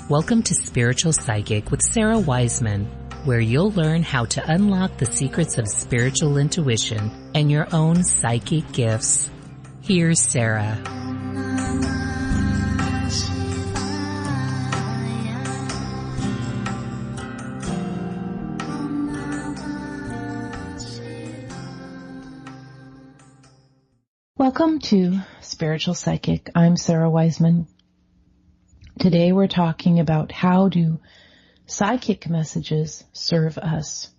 Welcome to Spiritual Psychic with Sarah Wiseman, where you'll learn how to unlock the secrets of spiritual intuition and your own psychic gifts. Here's Sarah. Welcome to Spiritual Psychic. I'm Sarah Wiseman. Today we're talking about how do psychic messages serve us.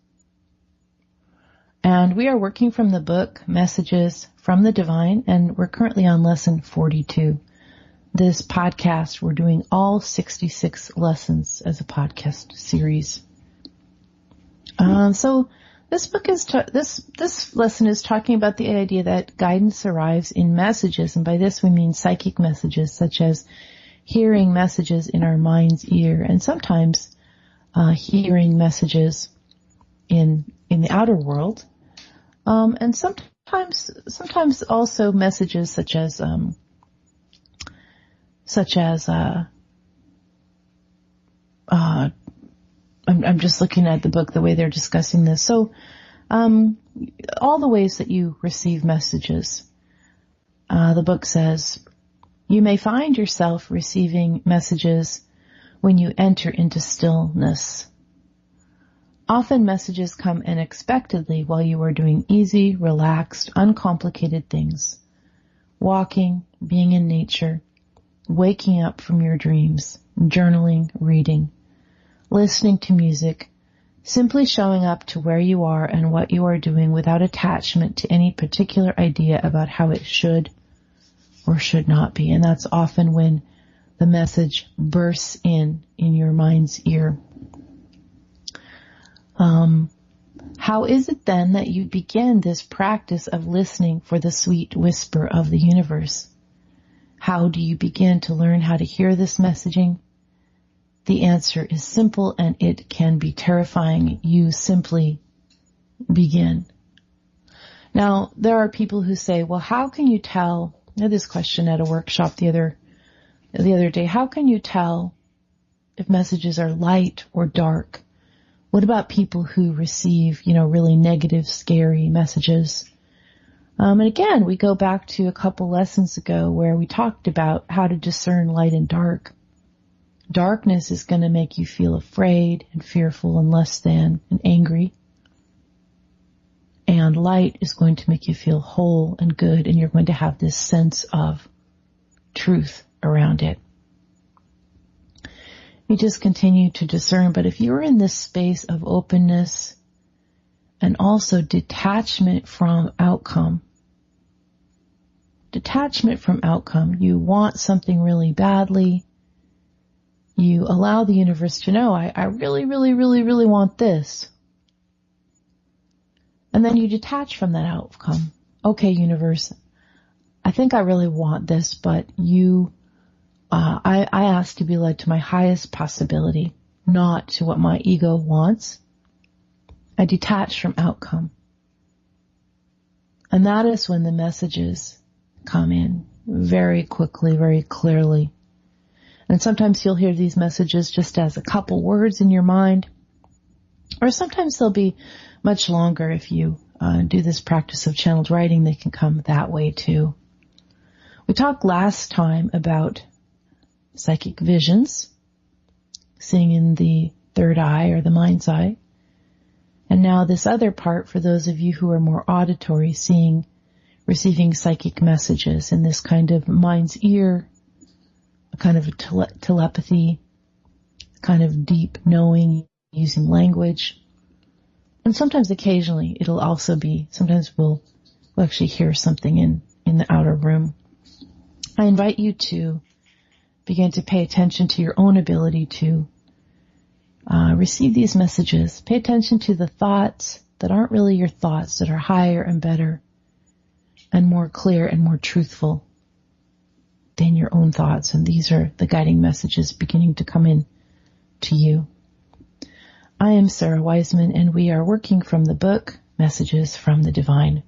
And we are working from the book Messages from the Divine, and we're currently on lesson 42. This podcast, we're doing all 66 lessons as a podcast series. So this book is this lesson is talking about the idea that guidance arrives in messages, and by this we mean psychic messages, such as hearing messages in our mind's ear, and sometimes hearing messages in the outer world, and sometimes also messages such as I'm just looking at the book, the way they're discussing this. So, all the ways that you receive messages. The book says, you may find yourself receiving messages when you enter into stillness. Often messages come unexpectedly while you are doing easy, relaxed, uncomplicated things. Walking, being in nature, waking up from your dreams, journaling, reading, listening to music, simply showing up to where you are and what you are doing without attachment to any particular idea about how it should or should not be. And that's often when the message bursts in your mind's ear. How is it then that you begin this practice of listening for the sweet whisper of the universe? How do you begin to learn how to hear this messaging? The answer is simple, and it can be terrifying. You simply begin. Now, there are people who say, well, how can you tell? I had this question at a workshop the other day. How can you tell if messages are light or dark? What about people who receive, really negative, scary messages? And again, we go back to a couple lessons ago where we talked about how to discern light and dark. Darkness is going to make you feel afraid and fearful and less than and angry. And light is going to make you feel whole and good, and you're going to have this sense of truth around it. You just continue to discern, but if you're in this space of openness and also detachment from outcome, you want something really badly, you allow the universe to know, I really, really, really, really want this. And then you detach from that outcome. Okay, universe, I think I really want this, but I ask to be led to my highest possibility, not to what my ego wants. I detach from outcome. And that is when the messages come in very quickly, very clearly. And sometimes you'll hear these messages just as a couple words in your mind, or sometimes they'll be much longer. If you do this practice of channeled writing, they can come that way too. We talked last time about psychic visions, seeing in the third eye or the mind's eye. And now this other part for those of you who are more auditory, receiving psychic messages in this kind of mind's ear, a kind of telepathy, kind of deep knowing using language. And sometimes occasionally it'll also be, sometimes we'll actually hear something in the outer room. I invite you to begin to pay attention to your own ability to receive these messages. Pay attention to the thoughts that aren't really your thoughts, that are higher and better and more clear and more truthful than your own thoughts. And these are the guiding messages beginning to come in to you. I am Sarah Wiseman, and we are working from the book Messages from the Divine.